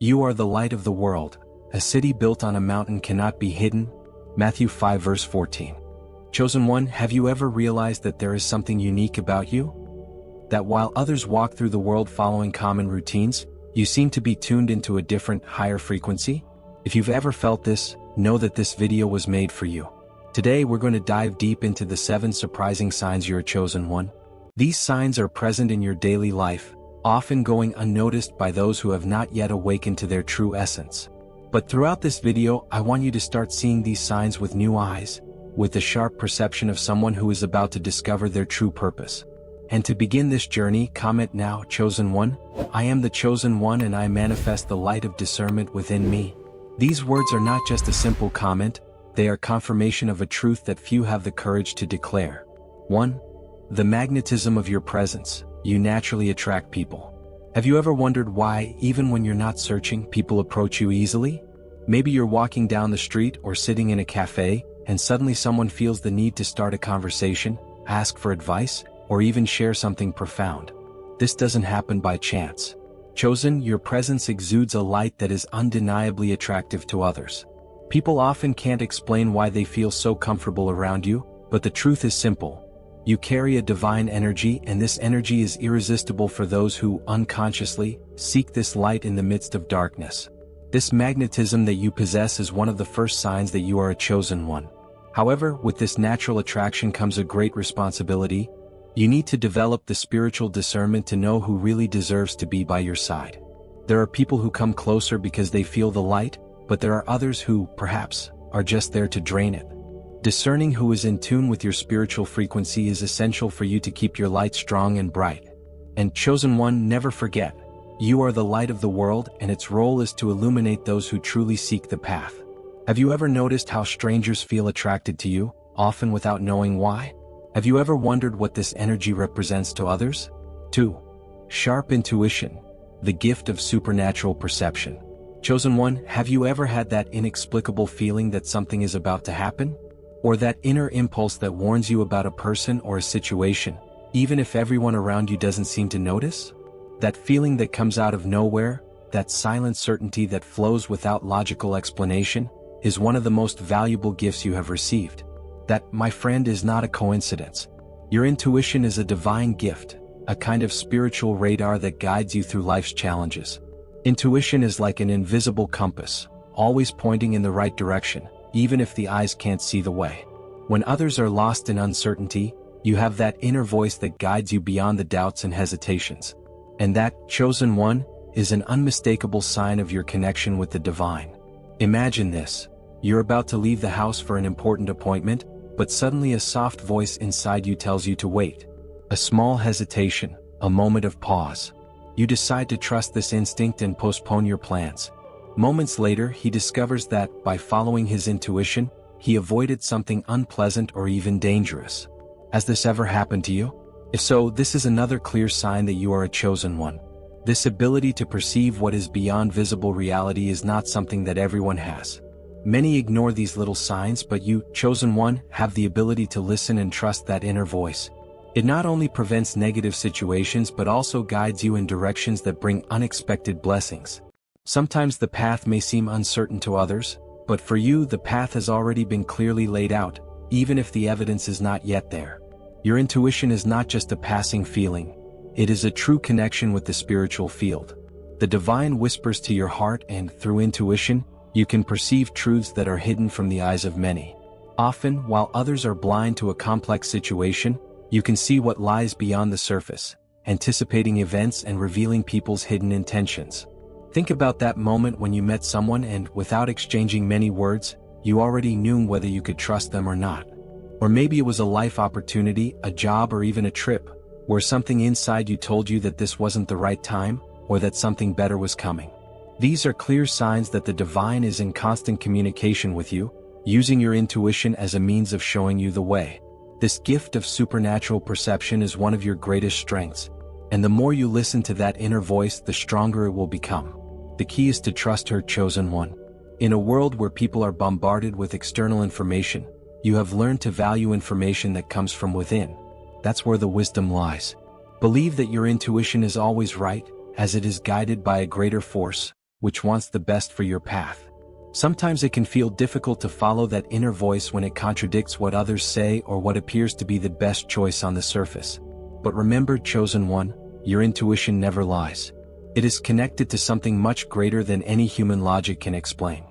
You are the light of the world. A city built on a mountain cannot be hidden. Matthew 5 verse 14. Chosen one, have you ever realized that there is something unique about you? That while others walk through the world following common routines, you seem to be tuned into a different, higher frequency? If you've ever felt this, know that this video was made for you. Today we're going to dive deep into the 7 surprising signs you're a chosen one. These signs are present in your daily life, often going unnoticed by those who have not yet awakened to their true essence. But throughout this video, I want you to start seeing these signs with new eyes, with the sharp perception of someone who is about to discover their true purpose. And to begin this journey, comment now, Chosen One. I am the Chosen One and I manifest the light of discernment within me. These words are not just a simple comment, they are confirmation of a truth that few have the courage to declare. 1. The magnetism of your presence. You naturally attract people. Have you ever wondered why, even when you're not searching, people approach you easily? Maybe you're walking down the street or sitting in a cafe, and suddenly someone feels the need to start a conversation, ask for advice, or even share something profound. This doesn't happen by chance. Chosen, your presence exudes a light that is undeniably attractive to others. People often can't explain why they feel so comfortable around you, but the truth is simple. You carry a divine energy, and this energy is irresistible for those who, unconsciously, seek this light in the midst of darkness. This magnetism that you possess is one of the first signs that you are a chosen one. However, with this natural attraction comes a great responsibility. You need to develop the spiritual discernment to know who really deserves to be by your side. There are people who come closer because they feel the light, but there are others who, perhaps, are just there to drain it. Discerning who is in tune with your spiritual frequency is essential for you to keep your light strong and bright. And Chosen One, never forget, you are the light of the world and its role is to illuminate those who truly seek the path. Have you ever noticed how strangers feel attracted to you, often without knowing why? Have you ever wondered what this energy represents to others? 2. Sharp intuition, the gift of supernatural perception. Chosen One, have you ever had that inexplicable feeling that something is about to happen? Or that inner impulse that warns you about a person or a situation, even if everyone around you doesn't seem to notice? That feeling that comes out of nowhere, that silent certainty that flows without logical explanation, is one of the most valuable gifts you have received. That, my friend, is not a coincidence. Your intuition is a divine gift, a kind of spiritual radar that guides you through life's challenges. Intuition is like an invisible compass, always pointing in the right direction, even if the eyes can't see the way. When others are lost in uncertainty, you have that inner voice that guides you beyond the doubts and hesitations. And that, Chosen One, is an unmistakable sign of your connection with the divine. Imagine this. You're about to leave the house for an important appointment, but suddenly a soft voice inside you tells you to wait. A small hesitation, a moment of pause. You decide to trust this instinct and postpone your plans. Moments later, he discovers that, by following his intuition, he avoided something unpleasant or even dangerous. Has this ever happened to you? If so, this is another clear sign that you are a chosen one. This ability to perceive what is beyond visible reality is not something that everyone has. Many ignore these little signs, but you, Chosen One, have the ability to listen and trust that inner voice. It not only prevents negative situations but also guides you in directions that bring unexpected blessings. Sometimes the path may seem uncertain to others, but for you the path has already been clearly laid out, even if the evidence is not yet there. Your intuition is not just a passing feeling. It is a true connection with the spiritual field. The divine whispers to your heart, and through intuition, you can perceive truths that are hidden from the eyes of many. Often, while others are blind to a complex situation, you can see what lies beyond the surface, anticipating events and revealing people's hidden intentions. Think about that moment when you met someone and, without exchanging many words, you already knew whether you could trust them or not. Or maybe it was a life opportunity, a job, or even a trip, where something inside you told you that this wasn't the right time, or that something better was coming. These are clear signs that the divine is in constant communication with you, using your intuition as a means of showing you the way. This gift of supernatural perception is one of your greatest strengths, and the more you listen to that inner voice, the stronger it will become. The key is to trust her, Chosen One. In a world where people are bombarded with external information, you have learned to value information that comes from within. That's where the wisdom lies. Believe that your intuition is always right, as it is guided by a greater force, which wants the best for your path. Sometimes it can feel difficult to follow that inner voice when it contradicts what others say or what appears to be the best choice on the surface. But remember, chosen one, your intuition never lies. It is connected to something much greater than any human logic can explain.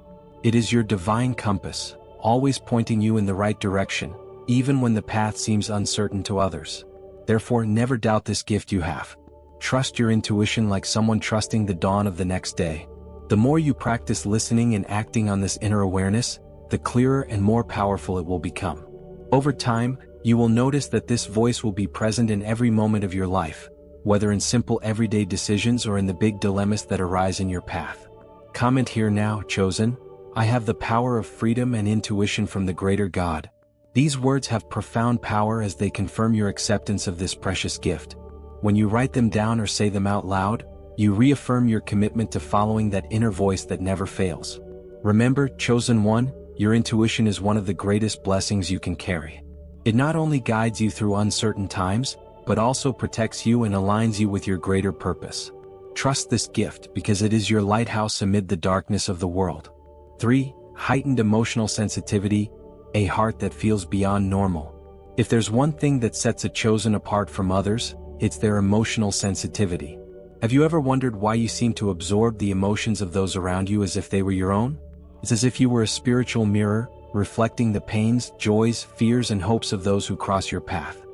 It is your divine compass, always pointing you in the right direction, even when the path seems uncertain to others. Therefore, never doubt this gift you have. Trust your intuition like someone trusting the dawn of the next day. The more you practice listening and acting on this inner awareness, the clearer and more powerful it will become. Over time, you will notice that this voice will be present in every moment of your life, whether in simple everyday decisions or in the big dilemmas that arise in your path. Comment here now, chosen. I have the power of freedom and intuition from the greater God. These words have profound power as they confirm your acceptance of this precious gift. When you write them down or say them out loud, you reaffirm your commitment to following that inner voice that never fails. Remember, chosen one, your intuition is one of the greatest blessings you can carry. It not only guides you through uncertain times, but also protects you and aligns you with your greater purpose. Trust this gift because it is your lighthouse amid the darkness of the world. 3. Heightened emotional sensitivity, a heart that feels beyond normal. If there's one thing that sets a chosen apart from others, it's their emotional sensitivity. Have you ever wondered why you seem to absorb the emotions of those around you as if they were your own? It's as if you were a spiritual mirror, reflecting the pains, joys, fears, and hopes of those who cross your path.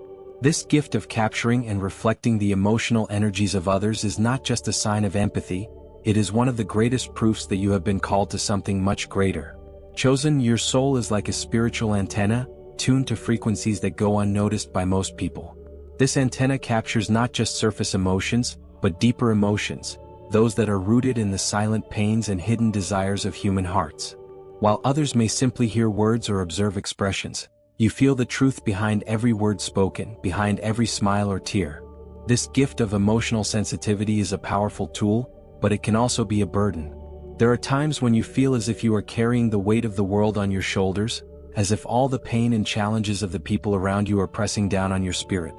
This gift of capturing and reflecting the emotional energies of others is not just a sign of empathy, it is one of the greatest proofs that you have been called to something much greater. Chosen, your soul is like a spiritual antenna, tuned to frequencies that go unnoticed by most people. This antenna captures not just surface emotions, but deeper emotions, those that are rooted in the silent pains and hidden desires of human hearts. While others may simply hear words or observe expressions, you feel the truth behind every word spoken, behind every smile or tear. This gift of emotional sensitivity is a powerful tool, but it can also be a burden. There are times when you feel as if you are carrying the weight of the world on your shoulders, as if all the pain and challenges of the people around you are pressing down on your spirit.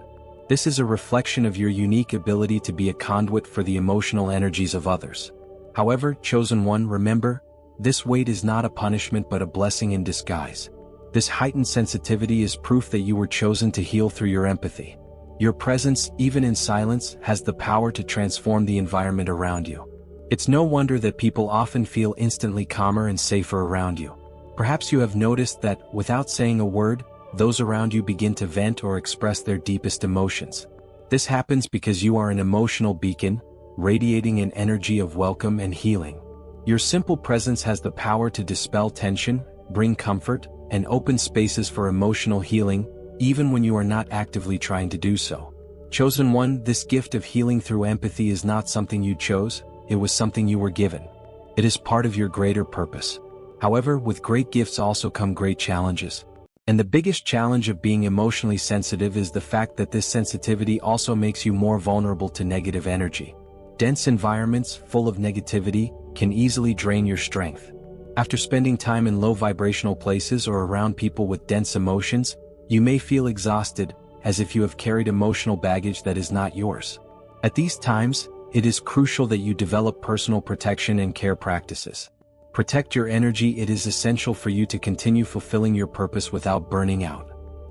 This is a reflection of your unique ability to be a conduit for the emotional energies of others. However, chosen one, remember, this weight is not a punishment but a blessing in disguise. This heightened sensitivity is proof that you were chosen to heal through your empathy. Your presence, even in silence, has the power to transform the environment around you. It's no wonder that people often feel instantly calmer and safer around you. Perhaps you have noticed that, without saying a word, those around you begin to vent or express their deepest emotions. This happens because you are an emotional beacon, radiating an energy of welcome and healing. Your simple presence has the power to dispel tension, bring comfort, and open spaces for emotional healing, even when you are not actively trying to do so. Chosen one, this gift of healing through empathy is not something you chose, it was something you were given. It is part of your greater purpose. However, with great gifts also come great challenges. And the biggest challenge of being emotionally sensitive is the fact that this sensitivity also makes you more vulnerable to negative energy. Dense environments, full of negativity, can easily drain your strength. After spending time in low vibrational places or around people with dense emotions, you may feel exhausted, as if you have carried emotional baggage that is not yours. At these times, it is crucial that you develop personal protection and care practices. Protect your energy. It is essential for you to continue fulfilling your purpose without burning out.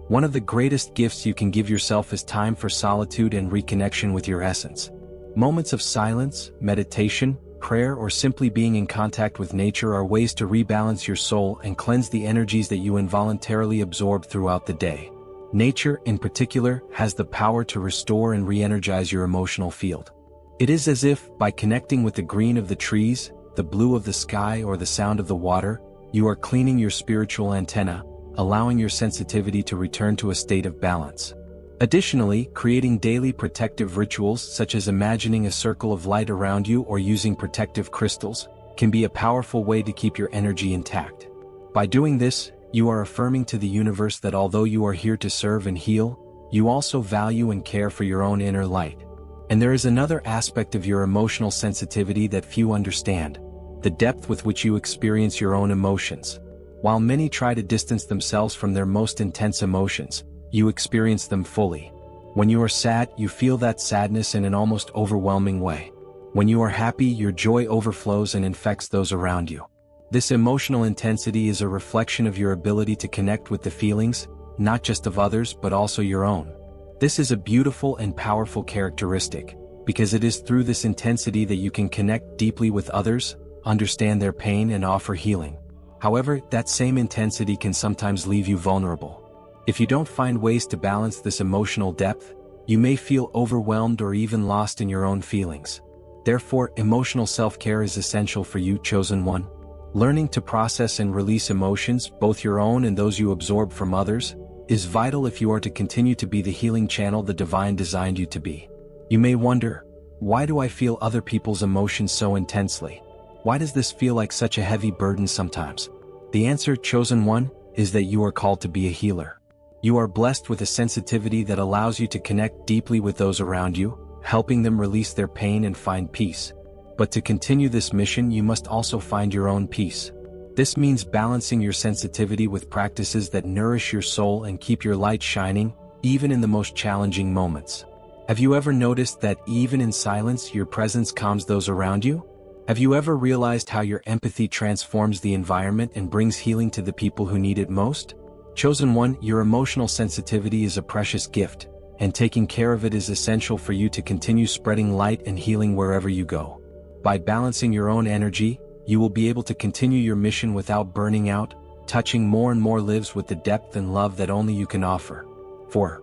One of the greatest gifts you can give yourself is time for solitude and reconnection with your essence. Moments of silence, meditation, prayer, or simply being in contact with nature are ways to rebalance your soul and cleanse the energies that you involuntarily absorb throughout the day. Nature, in particular, has the power to restore and re-energize your emotional field. It is as if, by connecting with the green of the trees, the blue of the sky, or the sound of the water, you are cleaning your spiritual antenna, allowing your sensitivity to return to a state of balance. Additionally, creating daily protective rituals such as imagining a circle of light around you or using protective crystals can be a powerful way to keep your energy intact. By doing this, you are affirming to the universe that although you are here to serve and heal, you also value and care for your own inner light. And there is another aspect of your emotional sensitivity that few understand: the depth with which you experience your own emotions. While many try to distance themselves from their most intense emotions, you experience them fully. When you are sad, you feel that sadness in an almost overwhelming way. When you are happy, your joy overflows and infects those around you. This emotional intensity is a reflection of your ability to connect with the feelings, not just of others but also your own. This is a beautiful and powerful characteristic, because it is through this intensity that you can connect deeply with others, understand their pain and offer healing. However, that same intensity can sometimes leave you vulnerable. If you don't find ways to balance this emotional depth, you may feel overwhelmed or even lost in your own feelings. Therefore, emotional self-care is essential for you, chosen one. Learning to process and release emotions, both your own and those you absorb from others, is vital if you are to continue to be the healing channel the divine designed you to be. You may wonder, why do I feel other people's emotions so intensely? Why does this feel like such a heavy burden sometimes? The answer, chosen one, is that you are called to be a healer. You are blessed with a sensitivity that allows you to connect deeply with those around you, helping them release their pain and find peace. But to continue this mission, you must also find your own peace. This means balancing your sensitivity with practices that nourish your soul and keep your light shining, even in the most challenging moments. Have you ever noticed that even in silence, your presence calms those around you? Have you ever realized how your empathy transforms the environment and brings healing to the people who need it most? Chosen one, your emotional sensitivity is a precious gift, and taking care of it is essential for you to continue spreading light and healing wherever you go. By balancing your own energy, you will be able to continue your mission without burning out, touching more and more lives with the depth and love that only you can offer. 4.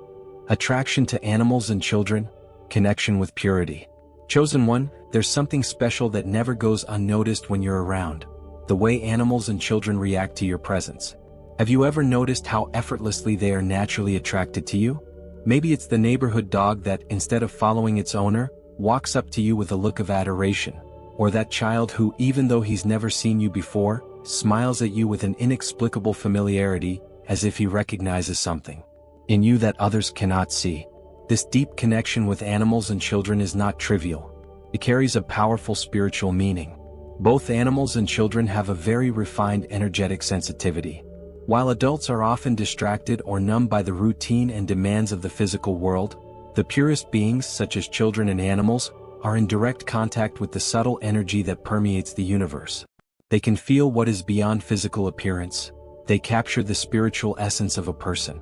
Attraction to animals and children, connection with purity. Chosen one, there's something special that never goes unnoticed when you're around: the way animals and children react to your presence. Have you ever noticed how effortlessly they are naturally attracted to you? Maybe it's the neighborhood dog that, instead of following its owner, walks up to you with a look of adoration, or that child who, even though he's never seen you before, smiles at you with an inexplicable familiarity, as if he recognizes something in you that others cannot see. This deep connection with animals and children is not trivial. It carries a powerful spiritual meaning. Both animals and children have a very refined energetic sensitivity. While adults are often distracted or numbed by the routine and demands of the physical world, the purest beings, such as children and animals, are in direct contact with the subtle energy that permeates the universe. They can feel what is beyond physical appearance. They capture the spiritual essence of a person.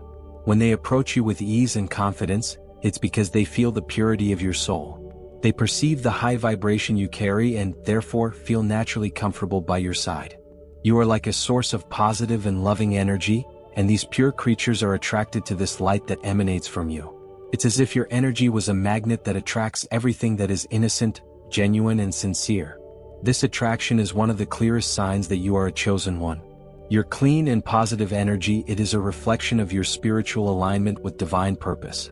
When they approach you with ease and confidence, it's because they feel the purity of your soul. They perceive the high vibration you carry and, therefore, feel naturally comfortable by your side. You are like a source of positive and loving energy, and these pure creatures are attracted to this light that emanates from you. It's as if your energy was a magnet that attracts everything that is innocent, genuine, and sincere. This attraction is one of the clearest signs that you are a chosen one. Your clean and positive energy, it is a reflection of your spiritual alignment with divine purpose.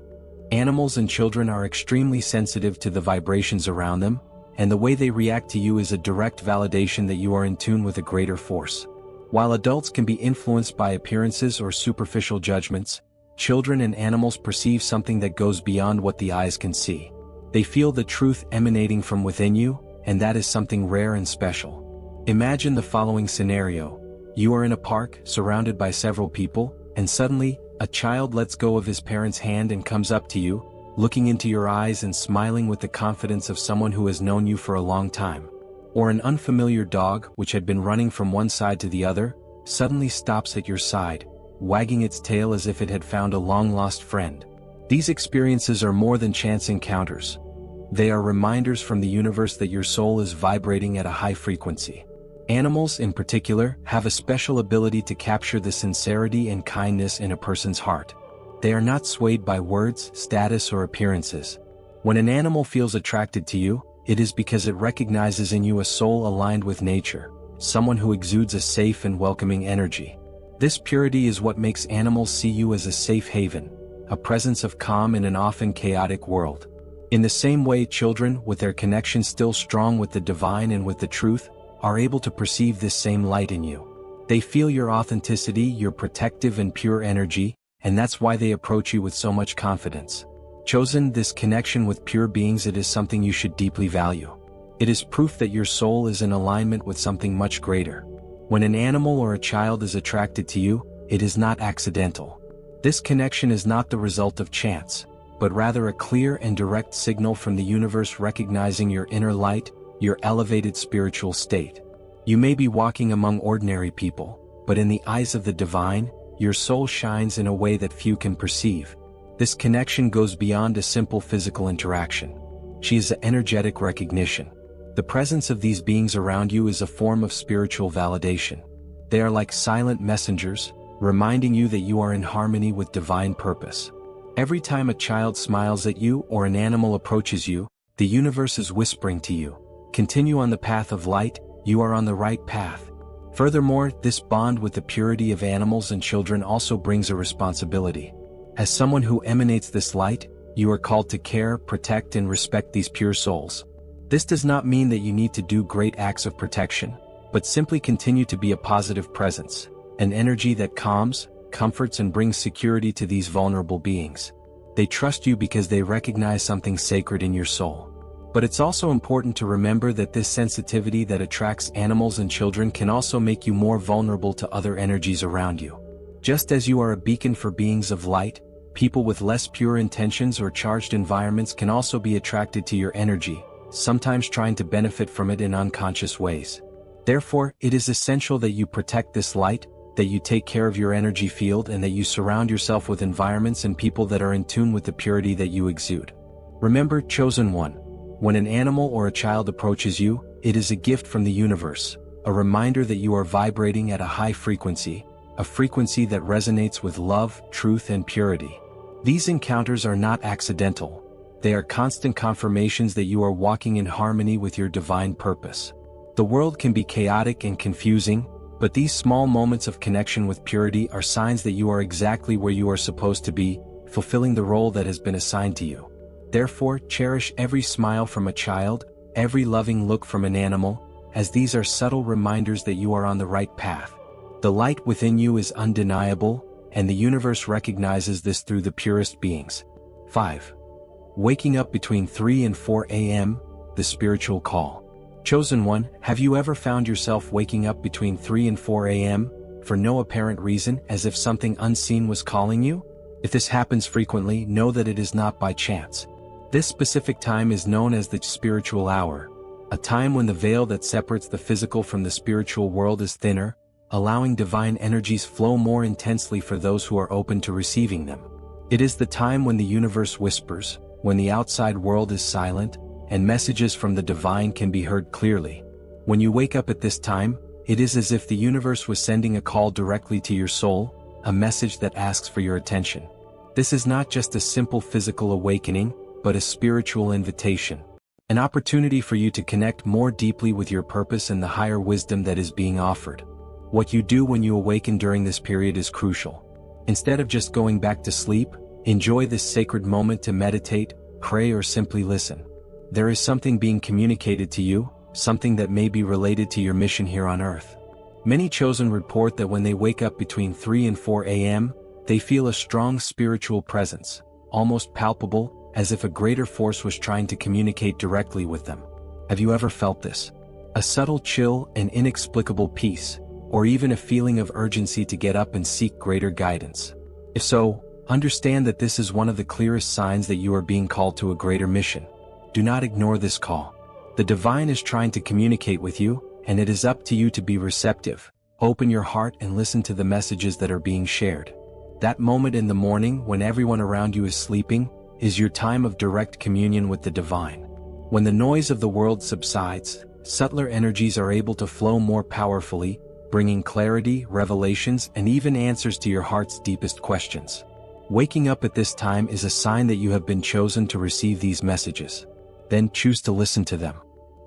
Animals and children are extremely sensitive to the vibrations around them, and the way they react to you is a direct validation that you are in tune with a greater force. While adults can be influenced by appearances or superficial judgments, children and animals perceive something that goes beyond what the eyes can see. They feel the truth emanating from within you, and that is something rare and special. Imagine the following scenario. You are in a park, surrounded by several people, and suddenly, a child lets go of his parent's hand and comes up to you, looking into your eyes and smiling with the confidence of someone who has known you for a long time. Or an unfamiliar dog, which had been running from one side to the other, suddenly stops at your side, wagging its tail as if it had found a long-lost friend. These experiences are more than chance encounters. They are reminders from the universe that your soul is vibrating at a high frequency. Animals, in particular, have a special ability to capture the sincerity and kindness in a person's heart. They are not swayed by words, status, or appearances. When an animal feels attracted to you, it is because it recognizes in you a soul aligned with nature, someone who exudes a safe and welcoming energy. This purity is what makes animals see you as a safe haven, a presence of calm in an often chaotic world. In the same way, children, with their connection still strong with the divine and with the truth, are able to perceive this same light in you. They feel your authenticity, your protective and pure energy, and that's why they approach you with so much confidence. Chosen, this connection with pure beings, it is something you should deeply value. It is proof that your soul is in alignment with something much greater. When an animal or a child is attracted to you, it is not accidental. This connection is not the result of chance. but rather a clear and direct signal from the universe recognizing your inner light, your elevated spiritual state. You may be walking among ordinary people, but in the eyes of the divine, your soul shines in a way that few can perceive. This connection goes beyond a simple physical interaction. She is an energetic recognition. The presence of these beings around you is a form of spiritual validation. They are like silent messengers, reminding you that you are in harmony with divine purpose. Every time a child smiles at you or an animal approaches you, the universe is whispering to you, continue on the path of light, you are on the right path. Furthermore, this bond with the purity of animals and children also brings a responsibility. As someone who emanates this light, you are called to care, protect, and respect these pure souls. This does not mean that you need to do great acts of protection, but simply continue to be a positive presence, an energy that calms, comforts, and brings security to these vulnerable beings. They trust you because they recognize something sacred in your soul. But it's also important to remember that this sensitivity that attracts animals and children can also make you more vulnerable to other energies around you. Just as you are a beacon for beings of light, people with less pure intentions or charged environments can also be attracted to your energy, sometimes trying to benefit from it in unconscious ways. Therefore, it is essential that you protect this light, that you take care of your energy field, and that you surround yourself with environments and people that are in tune with the purity that you exude. Remember, chosen one. When an animal or a child approaches you, it is a gift from the universe, a reminder that you are vibrating at a high frequency, a frequency that resonates with love, truth, and purity. These encounters are not accidental. They are constant confirmations that you are walking in harmony with your divine purpose. The world can be chaotic and confusing, but these small moments of connection with purity are signs that you are exactly where you are supposed to be, fulfilling the role that has been assigned to you. Therefore, cherish every smile from a child, every loving look from an animal, as these are subtle reminders that you are on the right path. The light within you is undeniable, and the universe recognizes this through the purest beings. 5. Waking up between 3 and 4 a.m., the spiritual call. Chosen one, have you ever found yourself waking up between 3 and 4 a.m., for no apparent reason, as if something unseen was calling you? If this happens frequently, know that it is not by chance. This specific time is known as the spiritual hour, a time when the veil that separates the physical from the spiritual world is thinner, allowing divine energies flow more intensely for those who are open to receiving them. It is the time when the universe whispers, when the outside world is silent, and messages from the divine can be heard clearly. When you wake up at this time, it is as if the universe was sending a call directly to your soul, a message that asks for your attention. This is not just a simple physical awakening, but a spiritual invitation, an opportunity for you to connect more deeply with your purpose and the higher wisdom that is being offered. What you do when you awaken during this period is crucial. Instead of just going back to sleep, enjoy this sacred moment to meditate, pray, or simply listen. There is something being communicated to you, something that may be related to your mission here on Earth. Many chosen report that when they wake up between 3 and 4 a.m., they feel a strong spiritual presence, almost palpable, as if a greater force was trying to communicate directly with them. Have you ever felt this? A subtle chill, an inexplicable peace, or even a feeling of urgency to get up and seek greater guidance? If so, understand that this is one of the clearest signs that you are being called to a greater mission. Do not ignore this call. The divine is trying to communicate with you, and it is up to you to be receptive. Open your heart and listen to the messages that are being shared. That moment in the morning when everyone around you is sleeping is your time of direct communion with the divine. When the noise of the world subsides, subtler energies are able to flow more powerfully, bringing clarity, revelations, and even answers to your heart's deepest questions. Waking up at this time is a sign that you have been chosen to receive these messages. Then choose to listen to them.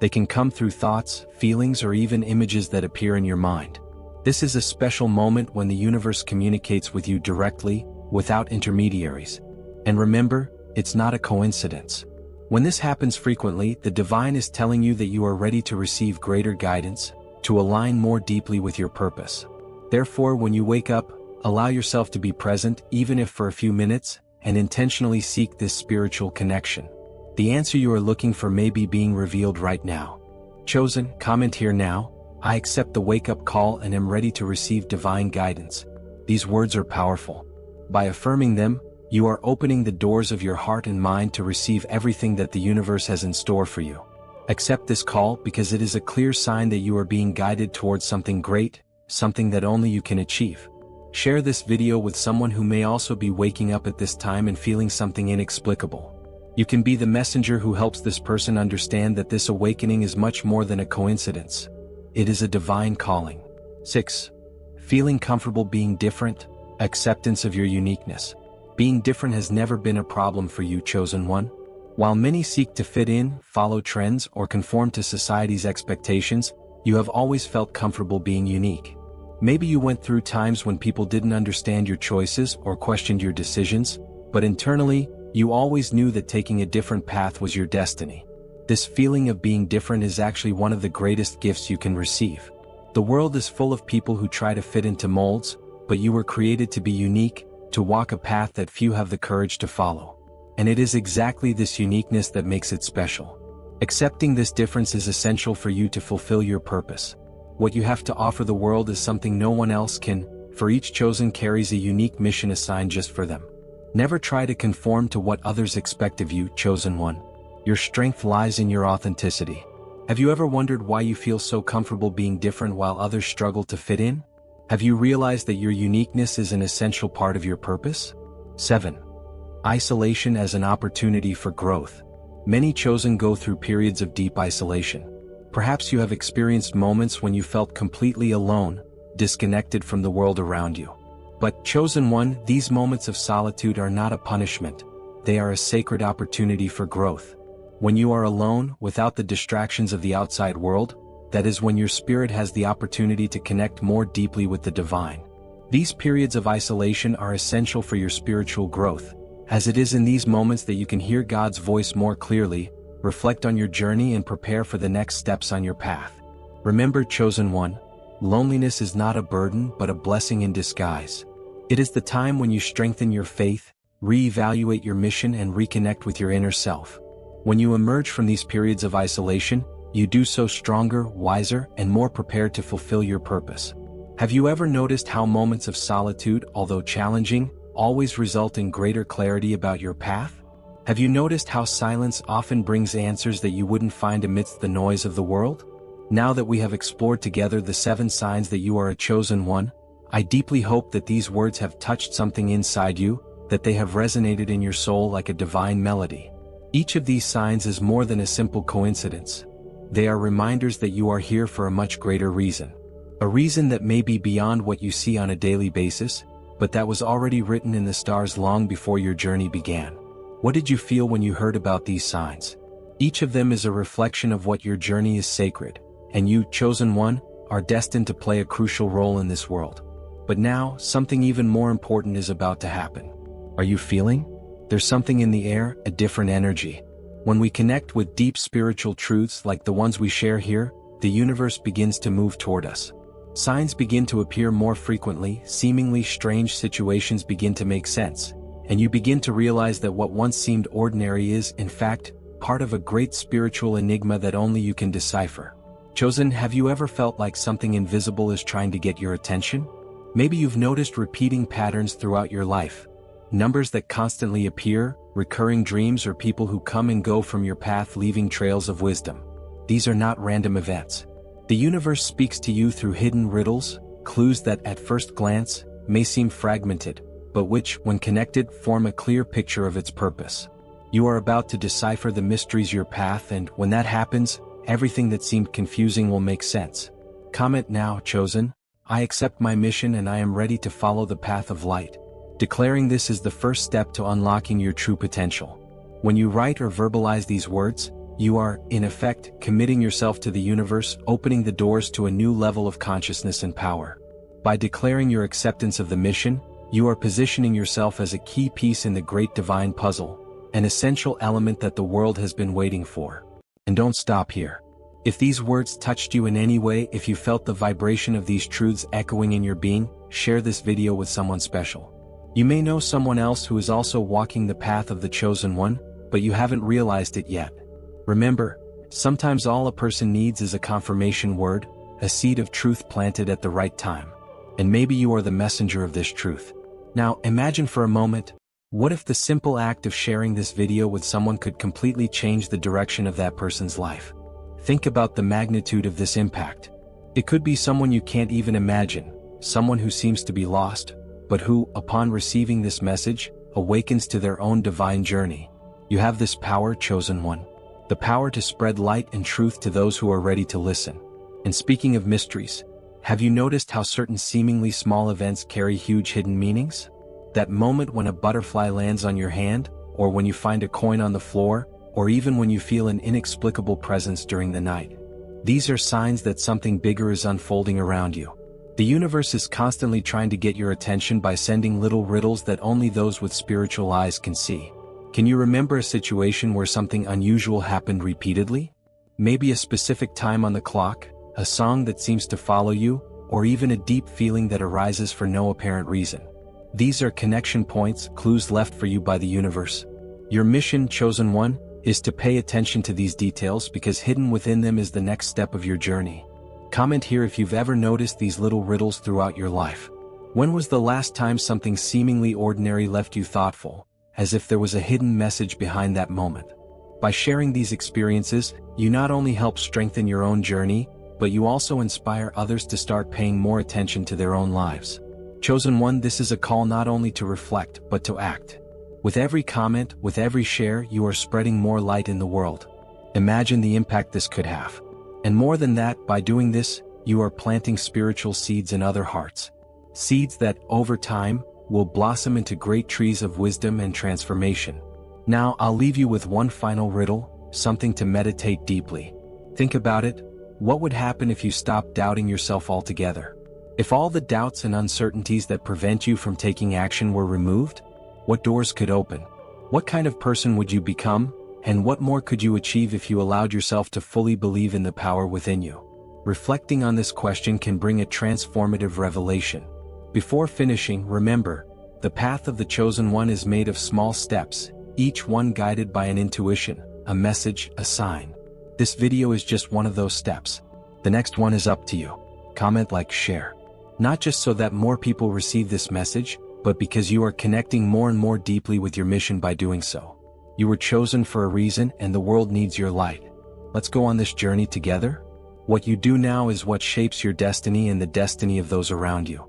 They can come through thoughts, feelings, or even images that appear in your mind. This is a special moment when the universe communicates with you directly, without intermediaries. And remember, it's not a coincidence. When this happens frequently, the divine is telling you that you are ready to receive greater guidance, to align more deeply with your purpose. Therefore, when you wake up, allow yourself to be present, even if for a few minutes, and intentionally seek this spiritual connection. The answer you are looking for may be being revealed right now. Chosen, comment here now, I accept the wake-up call and am ready to receive divine guidance. These words are powerful. By affirming them, You are opening the doors of your heart and mind to receive everything that the universe has in store for you. Accept this call because it is a clear sign that you are being guided towards something great, something that only you can achieve. Share this video with someone who may also be waking up at this time and feeling something inexplicable. You can be the messenger who helps this person understand that this awakening is much more than a coincidence. It is a divine calling. 6. Feeling comfortable being different, acceptance of your uniqueness. Being different has never been a problem for you, chosen one. While many seek to fit in, follow trends, or conform to society's expectations, you have always felt comfortable being unique. Maybe you went through times when people didn't understand your choices or questioned your decisions, but internally, you always knew that taking a different path was your destiny. This feeling of being different is actually one of the greatest gifts you can receive. The world is full of people who try to fit into molds, but you were created to be unique, to walk a path that few have the courage to follow. And it is exactly this uniqueness that makes it special. Accepting this difference is essential for you to fulfill your purpose. What you have to offer the world is something no one else can, for each chosen carries a unique mission assigned just for them. Never try to conform to what others expect of you, chosen one. Your strength lies in your authenticity. Have you ever wondered why you feel so comfortable being different while others struggle to fit in? Have you realized that your uniqueness is an essential part of your purpose? 7. Isolation as an opportunity for growth. Many chosen go through periods of deep isolation. Perhaps you have experienced moments when you felt completely alone, disconnected from the world around you. But, chosen one, these moments of solitude are not a punishment. They are a sacred opportunity for growth. When you are alone, without the distractions of the outside world, that is when your spirit has the opportunity to connect more deeply with the divine. These periods of isolation are essential for your spiritual growth, as it is in these moments that you can hear God's voice more clearly, reflect on your journey and prepare for the next steps on your path. Remember, chosen one, loneliness is not a burden but a blessing in disguise. It is the time when you strengthen your faith, reevaluate your mission and reconnect with your inner self. When you emerge from these periods of isolation, you do so stronger, wiser, and more prepared to fulfill your purpose. Have you ever noticed how moments of solitude, although challenging, always result in greater clarity about your path? Have you noticed how silence often brings answers that you wouldn't find amidst the noise of the world? Now that we have explored together the 7 signs that you are a chosen one, I deeply hope that these words have touched something inside you, that they have resonated in your soul like a divine melody. Each of these signs is more than a simple coincidence. They are reminders that you are here for a much greater reason. A reason that may be beyond what you see on a daily basis, but that was already written in the stars long before your journey began. What did you feel when you heard about these signs? Each of them is a reflection of what your journey is sacred, and you, chosen one, are destined to play a crucial role in this world. But now, something even more important is about to happen. Are you feeling? There's something in the air, a different energy. When we connect with deep spiritual truths like the ones we share here, the universe begins to move toward us. Signs begin to appear more frequently, seemingly strange situations begin to make sense, and you begin to realize that what once seemed ordinary is, in fact, part of a great spiritual enigma that only you can decipher. Chosen, have you ever felt like something invisible is trying to get your attention? Maybe you've noticed repeating patterns throughout your life. Numbers that constantly appear, recurring dreams, or people who come and go from your path leaving trails of wisdom. These are not random events. The universe speaks to you through hidden riddles, clues that at first glance may seem fragmented, but which, when connected, form a clear picture of its purpose. You are about to decipher the mysteries of your path, and when that happens, everything that seemed confusing will make sense. Comment now, chosen. I accept my mission and I am ready to follow the path of light. Declaring this is the first step to unlocking your true potential. When you write or verbalize these words, you are, in effect, committing yourself to the universe, opening the doors to a new level of consciousness and power. By declaring your acceptance of the mission, you are positioning yourself as a key piece in the great divine puzzle, an essential element that the world has been waiting for. And don't stop here. If these words touched you in any way, if you felt the vibration of these truths echoing in your being, share this video with someone special. You may know someone else who is also walking the path of the chosen one, but you haven't realized it yet. Remember, sometimes all a person needs is a confirmation word, a seed of truth planted at the right time. And maybe you are the messenger of this truth. Now, imagine for a moment, What if the simple act of sharing this video with someone could completely change the direction of that person's life? Think about the magnitude of this impact. It could be someone you can't even imagine, someone who seems to be lost, but who, upon receiving this message, awakens to their own divine journey. You have this power, chosen one. The power to spread light and truth to those who are ready to listen. And speaking of mysteries, have you noticed how certain seemingly small events carry huge hidden meanings? That moment when a butterfly lands on your hand, or when you find a coin on the floor, or even when you feel an inexplicable presence during the night. These are signs that something bigger is unfolding around you. The universe is constantly trying to get your attention by sending little riddles that only those with spiritual eyes can see. Can you remember a situation where something unusual happened repeatedly? Maybe a specific time on the clock, a song that seems to follow you, or even a deep feeling that arises for no apparent reason. These are connection points, clues left for you by the universe. Your mission, chosen one, is to pay attention to these details because hidden within them is the next step of your journey. Comment here if you've ever noticed these little riddles throughout your life. When was the last time something seemingly ordinary left you thoughtful, as if there was a hidden message behind that moment? By sharing these experiences, you not only help strengthen your own journey, but you also inspire others to start paying more attention to their own lives. Chosen one, this is a call not only to reflect, but to act. With every comment, with every share, you are spreading more light in the world. Imagine the impact this could have. And more than that, by doing this, you are planting spiritual seeds in other hearts. Seeds that, over time, will blossom into great trees of wisdom and transformation. Now, I'll leave you with one final riddle, something to meditate deeply. Think about it. What would happen if you stopped doubting yourself altogether? If all the doubts and uncertainties that prevent you from taking action were removed? What doors could open? What kind of person would you become? And what more could you achieve if you allowed yourself to fully believe in the power within you? Reflecting on this question can bring a transformative revelation. Before finishing, remember, the path of the chosen one is made of small steps, each one guided by an intuition, a message, a sign. This video is just one of those steps. The next one is up to you. Comment, like, share. Not just so that more people receive this message, but because you are connecting more and more deeply with your mission by doing so. You were chosen for a reason, and the world needs your light. Let's go on this journey together. What you do now is what shapes your destiny and the destiny of those around you.